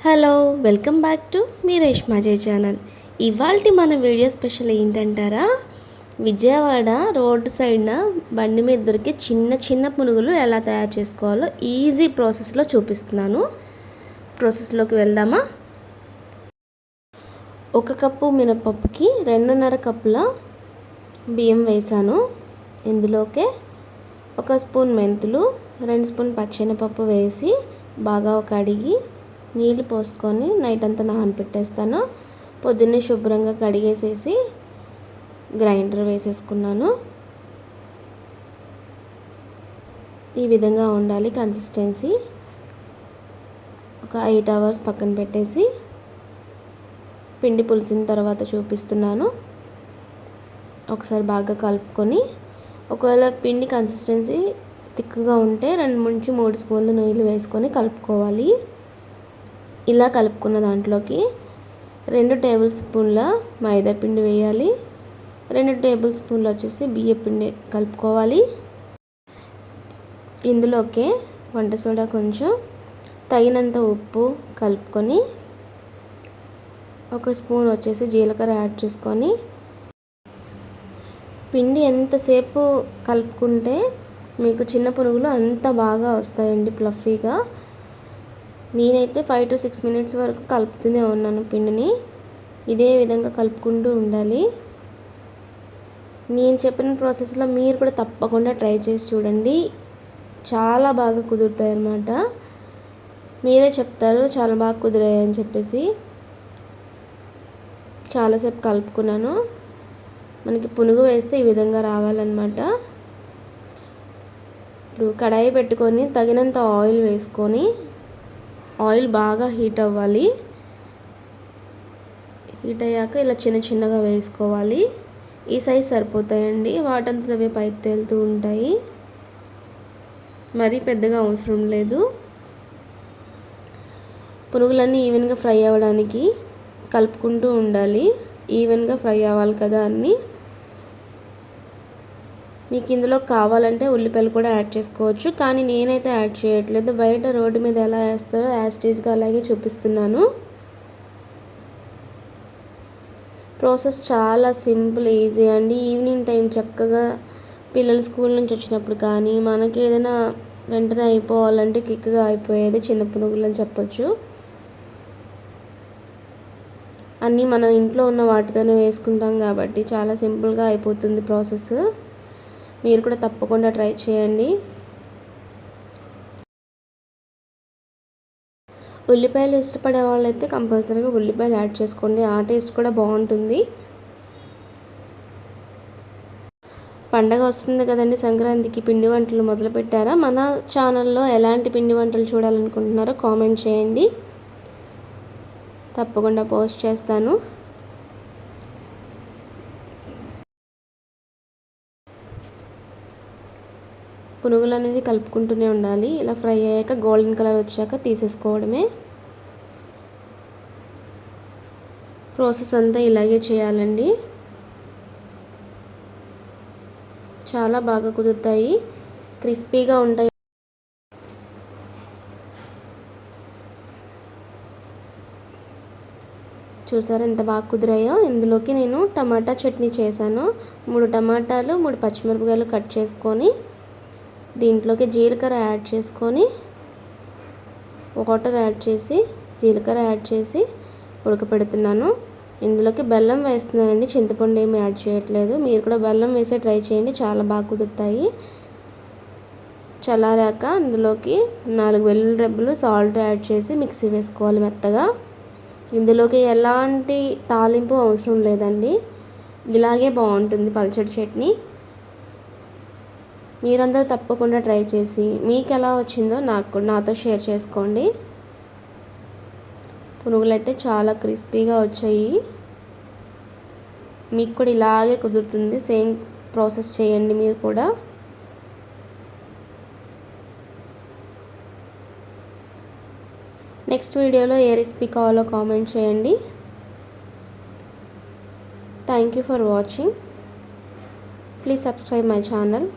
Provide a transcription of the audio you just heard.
Hello, welcome back to me Reshma జై channel. ఇవాల్టి మన వీడియో స్పెషల్ ఏంటంటారా? విజయవాడ రోడ్డు సైడ్న బండి మీద దొరికే చిన్న చిన్న పునుగులు ఎలా తయారు చేసుకోవాలో ఈజీ ప్రాసెస్లో చూపిస్తున్నాను. ప్రాసెస్లోకి వెళ్దామా? 1 కప్పు మినపప్పుకి 2.5 కప్పుల బియ్యం వేసాను. ఇందులోకే 1 స్పూన్ మెంతులు, 2 స్పూన్ పచ్చెనపప్పు వేసి బాగా కడిగి నీళ్ళు పోసుకొని నైట్ అంతా నానబెట్టేస్తాను. పొద్దున్నే శుభ్రంగా కడిగేసేసి గ్రైండర్ వేసేసుకున్నాను. ఈ విధంగా ఉండాలి కన్సిస్టెన్సీ. ఒక 8 అవర్స్ పక్కన పెట్టేసి పిండి పులిసిన తర్వాత చూపిస్తున్నాను. ఒకసారి బాగా కలుపుకొని, ఒకవేళ పిండి కన్సిస్టెన్సీ థిక్గా ఉంటే 2-3 స్పూన్లు నీళ్ళు వేసుకొని కలుపుకోవాలి. ఇలా కలుపుకున్న దాంట్లోకి 2 టేబుల్ స్పూన్ల మైదా పిండి వేయాలి. 2 టేబుల్ స్పూన్లు వచ్చేసి బియ్యం పిండి కలుపుకోవాలి. ఇందులోకే వంట సోడా కొంచెం, తగినంత ఉప్పు కలుపుకొని 1 స్పూన్ వచ్చేసి జీలకర్ర యాడ్ చేసుకొని, పిండి ఎంతసేపు కలుపుకుంటే మీకు చిన్న పునుగులు అంత బాగా వస్తాయండి, ఫ్లఫీగా. నేనైతే 5 to 6 మినిట్స్ వరకు కలుపుతూనే ఉన్నాను పిండిని. ఇదే విధంగా కలుపుకుంటూ ఉండాలి. నేను చెప్పిన ప్రాసెస్లో మీరు కూడా తప్పకుండా ట్రై చేసి చూడండి. చాలా బాగా కుదురుతాయి అన్నమాట. మీరే చెప్తారు చాలా బాగా కుదిరాయని చెప్పేసి. చాలాసేపు కలుపుకున్నాను. మనకి పునుగు వేస్తే ఈ విధంగా రావాలన్నమాట. ఇప్పుడు కడాయి పెట్టుకొని తగినంత ఆయిల్ వేసుకొని, ఆయిల్ బాగా హీట్ అవ్వాలి. హీట్ అయ్యాక ఇలా చిన్న చిన్నగా వేసుకోవాలి. ఈ సైజ్ సరిపోతాయండి, వాటంతా అవే పైకి తేలుతూ ఉంటాయి. మరీ పెద్దగా అవసరం లేదు. పునుగులన్నీ ఈవెన్గా ఫ్రై అవ్వడానికి కలుపుకుంటూ ఉండాలి. ఈవెన్గా ఫ్రై అవ్వాలి కదా అన్నీ. మీకు ఇందులో కావాలంటే ఉల్లిపాయలు కూడా యాడ్ చేసుకోవచ్చు, కానీ నేనైతే యాడ్ చేయట్లేదు. బయట రోడ్డు మీద ఎలా వేస్తారో యాస్టీస్గా అలాగే చూపిస్తున్నాను. ప్రాసెస్ చాలా సింపుల్, ఈజీ అండి. ఈవినింగ్ టైం చక్కగా పిల్లలు స్కూల్ నుంచి వచ్చినప్పుడు కానీ, మనకి ఏదైనా వెంటనే అయిపోవాలంటే క్విక్గా అయిపోయేది చిన్న పునుగులు అని చెప్పొచ్చు. అన్నీ మనం ఇంట్లో ఉన్న వాటితోనే వేసుకుంటాం కాబట్టి చాలా సింపుల్గా అయిపోతుంది ప్రాసెస్. మీరు కూడా తప్పకుండా ట్రై చేయండి. ఉల్లిపాయలు ఇష్టపడే వాళ్ళైతే కంపల్సరీగా ఉల్లిపాయలు యాడ్ చేసుకోండి, ఆ టేస్ట్ కూడా బాగుంటుంది. పండగ వస్తుంది కదండి, సంక్రాంతికి పిండి వంటలు మొదలుపెట్టారా? మన ఛానల్లో ఎలాంటి పిండి వంటలు చూడాలనుకుంటున్నారో కామెంట్ చేయండి, తప్పకుండా పోస్ట్ చేస్తాను. పునుగులు అనేది కలుపుకుంటూనే ఉండాలి. ఇలా ఫ్రై అయ్యాక గోల్డెన్ కలర్ వచ్చాక తీసేసుకోవడమే. ప్రాసెస్ అంతా ఇలాగే చేయాలండి. చాలా బాగా కుదురుతాయి, క్రిస్పీగా ఉంటాయి. చూసారా ఎంత బాగా కుదిరాయో? ఇందులోకి నేను టమాటా చట్నీ చేశాను. 3 టమాటాలు, 3 పచ్చిమిరపకాయలు కట్ చేసుకొని, దీంట్లోకి జీలకర్ర యాడ్ చేసుకొని, వాటర్ యాడ్ చేసి, జీలకర్ర యాడ్ చేసి ఉడకపెడుతున్నాను. ఇందులోకి బెల్లం వేస్తున్నానండి, చింతపండు ఏమి యాడ్ చేయట్లేదు. మీరు కూడా బెల్లం వేసే ట్రై చేయండి, చాలా బాగా కుదురుతాయి. చల్లారాక ఇందులోకి 4 వెల్లుల్లి రెబ్బలు, సాల్ట్ యాడ్ చేసి మిక్సీ వేసుకోవాలి మెత్తగా. ఇందులోకి ఎలాంటి తాలింపు అవసరం లేదండి, ఇలాగే బాగుంటుంది పల్చడి చట్నీ. మీరందరూ తప్పకుండా ట్రై చేసి మీకు ఎలా వచ్చిందో నాతో షేర్ చేసుకోండి. పునుగులు అయితే చాలా క్రిస్పీగా వచ్చాయి. మీకు కూడా ఇలాగే కుదురుతుంది. సేమ్ ప్రాసెస్ చేయండి మీరు కూడా. నెక్స్ట్ వీడియోలో ఏ రెసిపీ కావాలో కామెంట్ చేయండి. Thank you for watching. Please subscribe my channel.